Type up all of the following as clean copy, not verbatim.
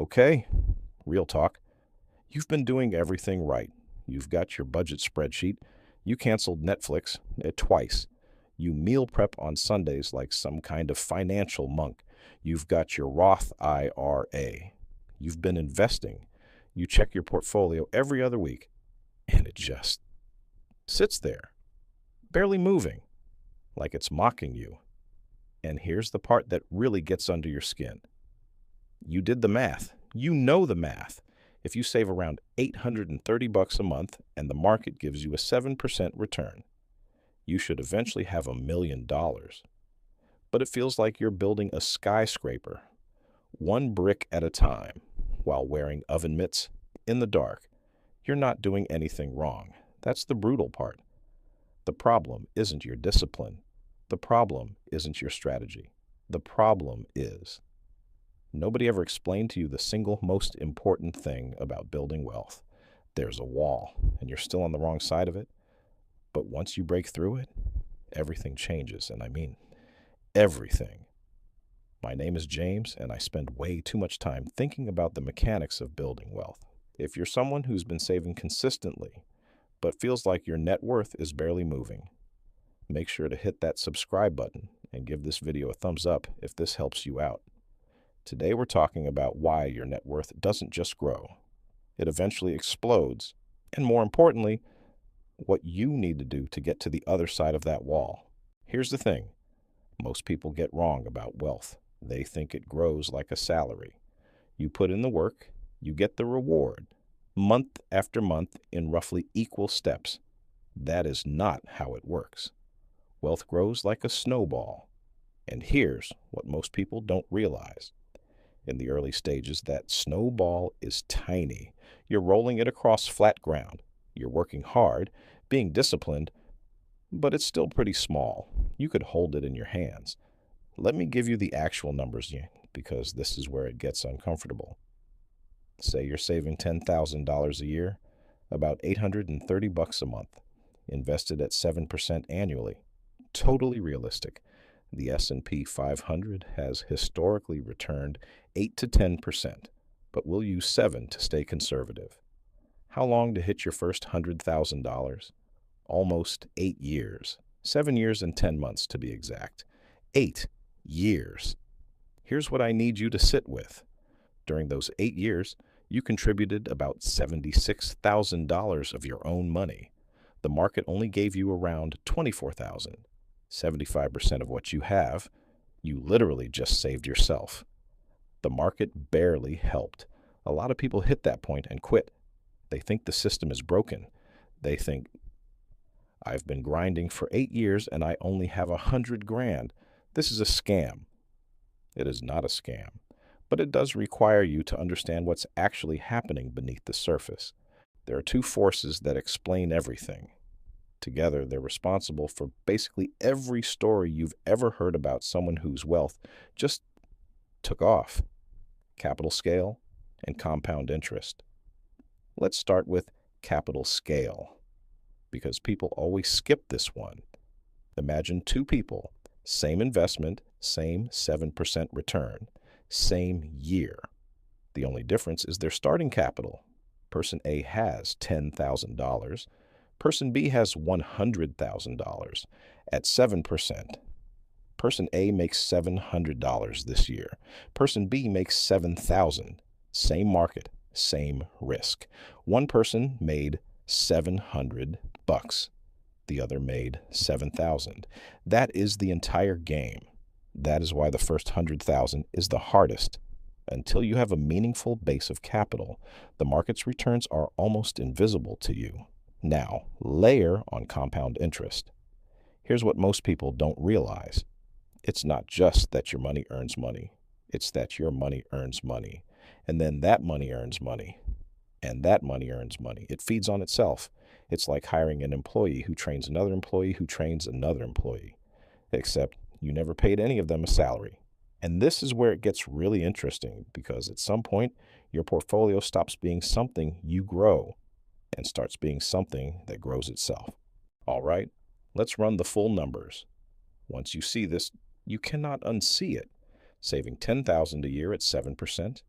Okay, real talk. You've been doing everything right. You've got your budget spreadsheet. You canceled Netflix twice. You meal prep on Sundays like some kind of financial monk. You've got your Roth IRA. You've been investing. You check your portfolio every other week, and it just sits there, barely moving, like it's mocking you. And here's the part that really gets under your skin. You did the math. You know the math. If you save around $830 a month and the market gives you a 7% return, you should eventually have $1 million. But it feels like you're building a skyscraper, one brick at a time, while wearing oven mitts in the dark. You're not doing anything wrong. That's the brutal part. The problem isn't your discipline. The problem isn't your strategy. The problem is nobody ever explained to you the single most important thing about building wealth. There's a wall, and you're still on the wrong side of it. But once you break through it, everything changes, and I mean everything. My name is James, and I spend way too much time thinking about the mechanics of building wealth. If you're someone who's been saving consistently, but feels like your net worth is barely moving, make sure to hit that subscribe button and give this video a thumbs up if this helps you out. Today we're talking about why your net worth doesn't just grow. It eventually explodes, and more importantly, what you need to do to get to the other side of that wall. Here's the thing. Most people get wrong about wealth. They think it grows like a salary. You put in the work, you get the reward, month after month in roughly equal steps. That is not how it works. Wealth grows like a snowball. And here's what most people don't realize. In the early stages, that snowball is tiny. You're rolling it across flat ground. You're working hard, being disciplined, but it's still pretty small. You could hold it in your hands. Let me give you the actual numbers because this is where it gets uncomfortable. Say you're saving $10,000 a year, about $830 a month, invested at 7% annually. Totally realistic. The S&P 500 has historically returned 8 to 10%, but we'll use 7 to stay conservative. How long to hit your first $100,000? Almost 8 years. 7 years and 10 months to be exact. 8 years. Here's what I need you to sit with. During those 8 years, you contributed about $76,000 of your own money. The market only gave you around $24,000. 75% of what you have, you literally just saved yourself. The market barely helped. A lot of people hit that point and quit. They think the system is broken. They think, I've been grinding for 8 years and I only have $100,000. This is a scam. It is not a scam, but it does require you to understand what's actually happening beneath the surface. There are two forces that explain everything. Together, they're responsible for basically every story you've ever heard about someone whose wealth just took off: capital scale and compound interest. Let's start with capital scale, because people always skip this one. Imagine two people, same investment, same 7% return, same year. The only difference is their starting capital. Person A has $10,000. Person B has $100,000 at 7%. Person A makes $700 this year. Person B makes $7,000. Same market, same risk. One person made $700. The other made $7,000. That is the entire game. That is why the first $100,000 is the hardest. Until you have a meaningful base of capital, the market's returns are almost invisible to you. Now, layer on compound interest. Here's what most people don't realize. It's not just that your money earns money. It's that your money earns money. And then that money earns money. And that money earns money. It feeds on itself. It's like hiring an employee who trains another employee who trains another employee. Except you never paid any of them a salary. And this is where it gets really interesting, because at some point, your portfolio stops being something you grow and starts being something that grows itself. All right, let's run the full numbers. Once you see this, you cannot unsee it. Saving $10,000 a year at 7%,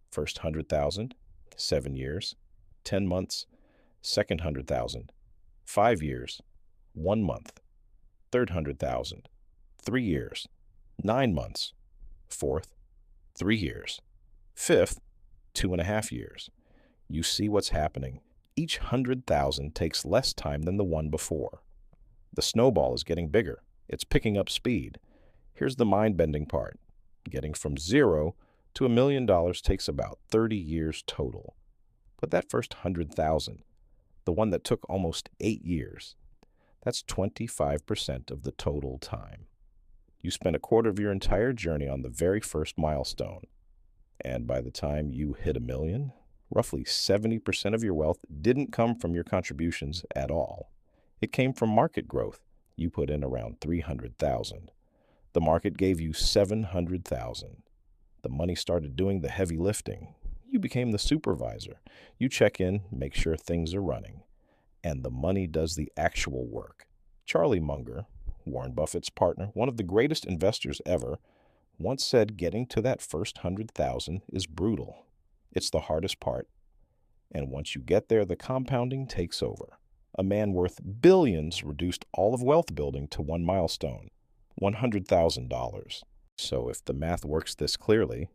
First 100,000, 7 years, 10 months. Second 100,000, 5 years, 1 month. Third 100,000, 3 years, 9 months. Fourth, 3 years. Fifth, 2.5 years. You see what's happening. Each 100,000 takes less time than the one before. The snowball is getting bigger. It's picking up speed. Here's the mind-bending part. Getting from zero to $1 million takes about 30 years total. But that first 100,000, the one that took almost 8 years, that's 25% of the total time. You spent a quarter of your entire journey on the very first milestone. And by the time you hit $1 million, roughly 70% of your wealth didn't come from your contributions at all. It came from market growth. You put in around 300,000. The market gave you 700,000. The money started doing the heavy lifting. You became the supervisor. You check in, make sure things are running. And the money does the actual work. Charlie Munger, Warren Buffett's partner, one of the greatest investors ever, once said getting to that first 100,000 is brutal. It's the hardest part. And once you get there, the compounding takes over. A man worth billions reduced all of wealth building to one milestone, $100,000. So if the math works this clearly,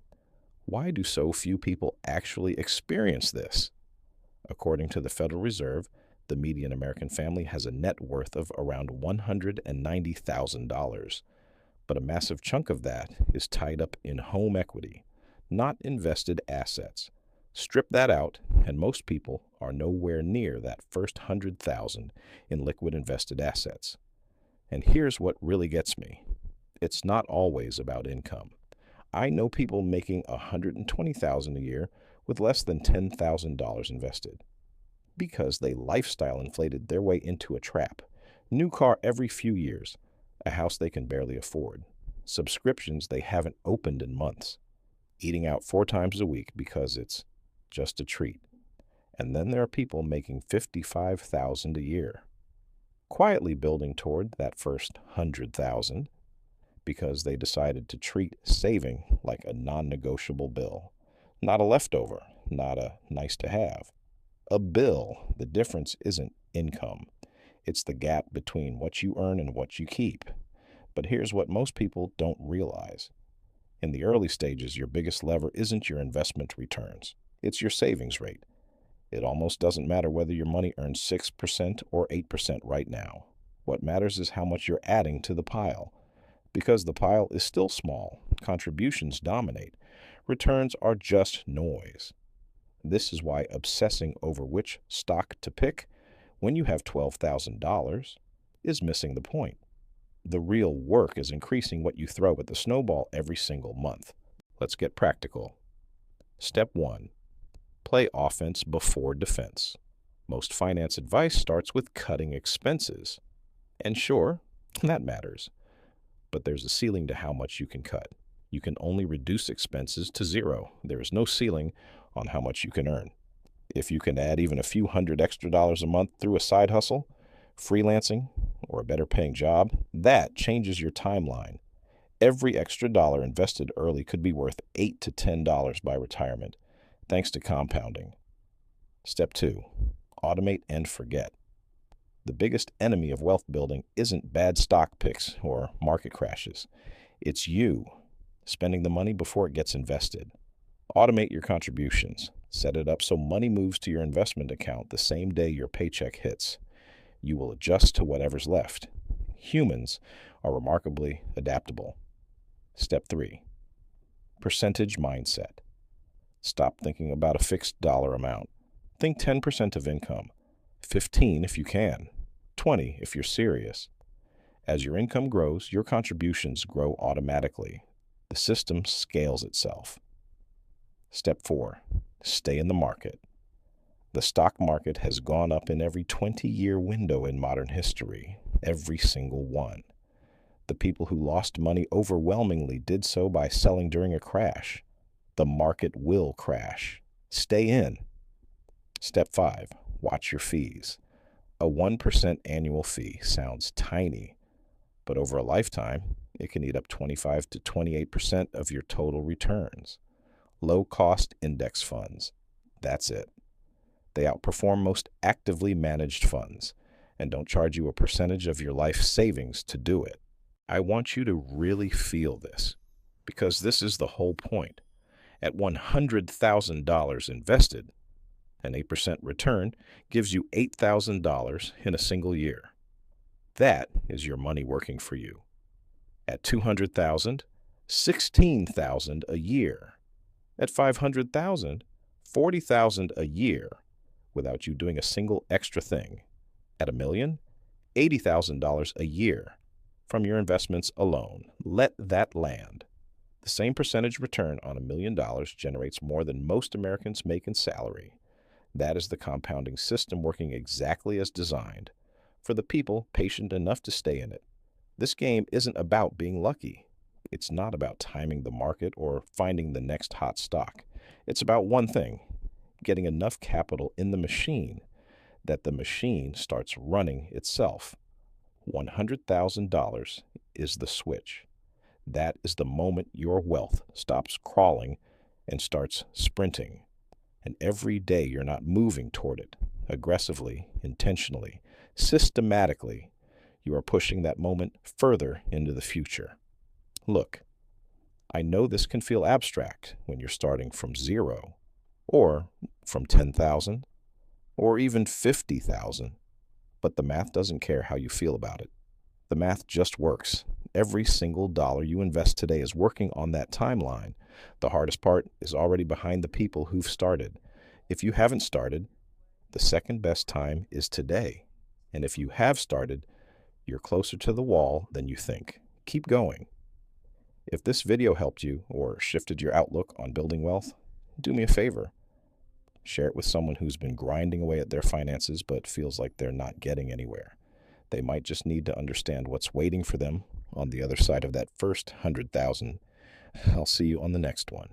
why do so few people actually experience this? According to the Federal Reserve, the median American family has a net worth of around $190,000. But a massive chunk of that is tied up in home equity, not invested assets. Strip that out, and most people are nowhere near that first 100,000 in liquid invested assets. And here's what really gets me. It's not always about income. I know people making $120,000 a year with less than $10,000 invested because they lifestyle inflated their way into a trap. New car every few years, a house they can barely afford, subscriptions they haven't opened in months, eating out 4 times a week because it's just a treat. And then there are people making $55,000 a year, quietly building toward that first 100,000 because they decided to treat saving like a non-negotiable bill. Not a leftover, not a nice to have. A bill. The difference isn't income. It's the gap between what you earn and what you keep. But here's what most people don't realize. In the early stages, your biggest lever isn't your investment returns. It's your savings rate. It almost doesn't matter whether your money earns 6% or 8% right now. What matters is how much you're adding to the pile. Because the pile is still small, contributions dominate. Returns are just noise. This is why obsessing over which stock to pick when you have $12,000 is missing the point. The real work is increasing what you throw at the snowball every single month. Let's get practical. Step 1. Play offense before defense. Most finance advice starts with cutting expenses. And sure, that matters. But there's a ceiling to how much you can cut. You can only reduce expenses to zero. There is no ceiling on how much you can earn. If you can add even a few $100 extra a month through a side hustle, freelancing, or a better paying job, that changes your timeline. Every extra dollar invested early could be worth $8 to $10 by retirement, thanks to compounding. Step 2. Automate and forget. The biggest enemy of wealth building isn't bad stock picks or market crashes. It's you spending the money before it gets invested. Automate your contributions. Set it up so money moves to your investment account the same day your paycheck hits. You will adjust to whatever's left. Humans are remarkably adaptable. Step 3. Percentage mindset. Stop thinking about a fixed dollar amount. Think 10% of income. 15 if you can. 20 if you're serious. As your income grows, your contributions grow automatically. The system scales itself. Step 4. Stay in the market. The stock market has gone up in every 20-year window in modern history, every single one. The people who lost money overwhelmingly did so by selling during a crash. The market will crash. Stay in. Step 5. Watch your fees. A 1% annual fee sounds tiny, but over a lifetime, it can eat up 25 to 28% of your total returns. Low-cost index funds. That's it. They outperform most actively managed funds and don't charge you a percentage of your life savings to do it. I want you to really feel this, because this is the whole point. At $100,000 invested, an 8% return gives you $8,000 in a single year. That is your money working for you. At 200,000, 16,000 a year. At 500,000, 40,000 a year without you doing a single extra thing. At a million, $80,000 a year from your investments alone. Let that land. The same percentage return on $1 million generates more than most Americans make in salary. That is the compounding system working exactly as designed, for the people patient enough to stay in it. This game isn't about being lucky. It's not about timing the market or finding the next hot stock. It's about one thing: getting enough capital in the machine that the machine starts running itself. $100,000 is the switch. That is the moment your wealth stops crawling and starts sprinting. And every day you're not moving toward it, aggressively, intentionally, systematically, you are pushing that moment further into the future. Look, I know this can feel abstract when you're starting from zero, or from 10,000, or even 50,000, but the math doesn't care how you feel about it. The math just works. Every single dollar you invest today is working on that timeline. The hardest part is already behind the people who've started. If you haven't started, the second best time is today. And if you have started, you're closer to the wall than you think. Keep going. If this video helped you or shifted your outlook on building wealth, do me a favor. Share it with someone who's been grinding away at their finances but feels like they're not getting anywhere. They might just need to understand what's waiting for them on the other side of that first 100,000. I'll see you on the next one.